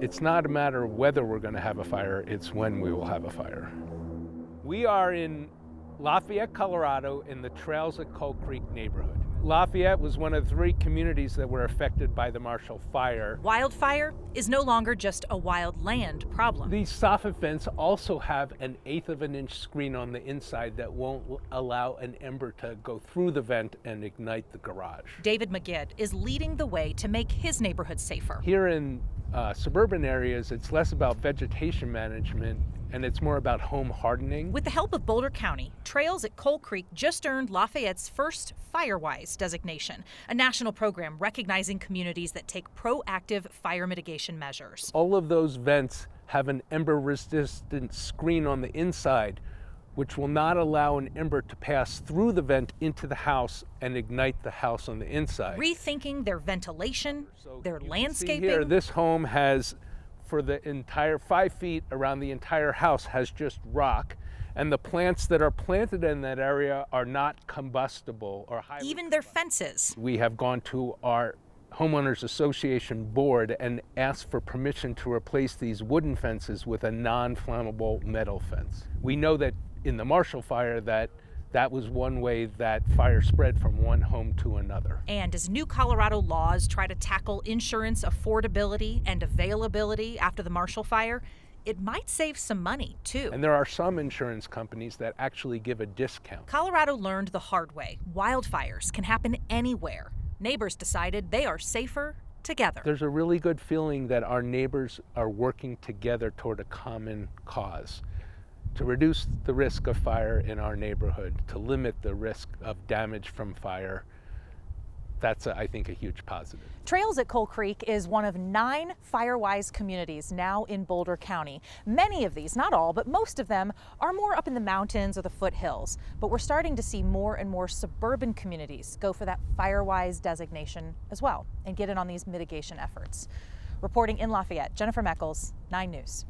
It's not a matter of whether we're going to have a fire, it's when we will have a fire. We are in Lafayette, Colorado, in the Trails at Coal Creek neighborhood. Lafayette was one of 3 communities that were affected by the Marshall Fire. Wildfire is no longer just a wildland problem. These soffit vents also have an 1/8 of an inch screen on the inside that won't allow an ember to go through the vent and ignite the garage. David McGidd is leading the way to make his neighborhood safer. Here in suburban areas, it's less about vegetation management and it's more about home hardening. With the help of Boulder County, Trails at Coal Creek just earned Lafayette's first Firewise designation, a national program recognizing communities that take proactive fire mitigation measures. All of those vents have an ember-resistant screen on the inside, which will not allow an ember to pass through the vent into the house and ignite the house on the inside. Rethinking their ventilation, their landscaping. See here, this home has, for the entire 5 feet around the entire house, has just rock, and the plants that are planted in that area are not combustible or highly even their fences. We have gone to our Homeowners Association board and asked for permission to replace these wooden fences with a non-flammable metal fence. We know that in the Marshall Fire that was one way that fire spread from one home to another. And as new Colorado laws try to tackle insurance affordability and availability after the Marshall Fire, it might save some money, too. And there are some insurance companies that actually give a discount. Colorado learned the hard way. Wildfires can happen anywhere. Neighbors decided they are safer together. There's a really good feeling that our neighbors are working together toward a common cause, to reduce the risk of fire in our neighborhood, to limit the risk of damage from fire. That's, I think, a huge positive. Trails at Coal Creek is one of 9 Firewise communities now in Boulder County. Many of these, not all, but most of them, are more up in the mountains or the foothills. But we're starting to see more and more suburban communities go for that Firewise designation as well and get in on these mitigation efforts. Reporting in Lafayette, Jennifer Meckles, 9 News.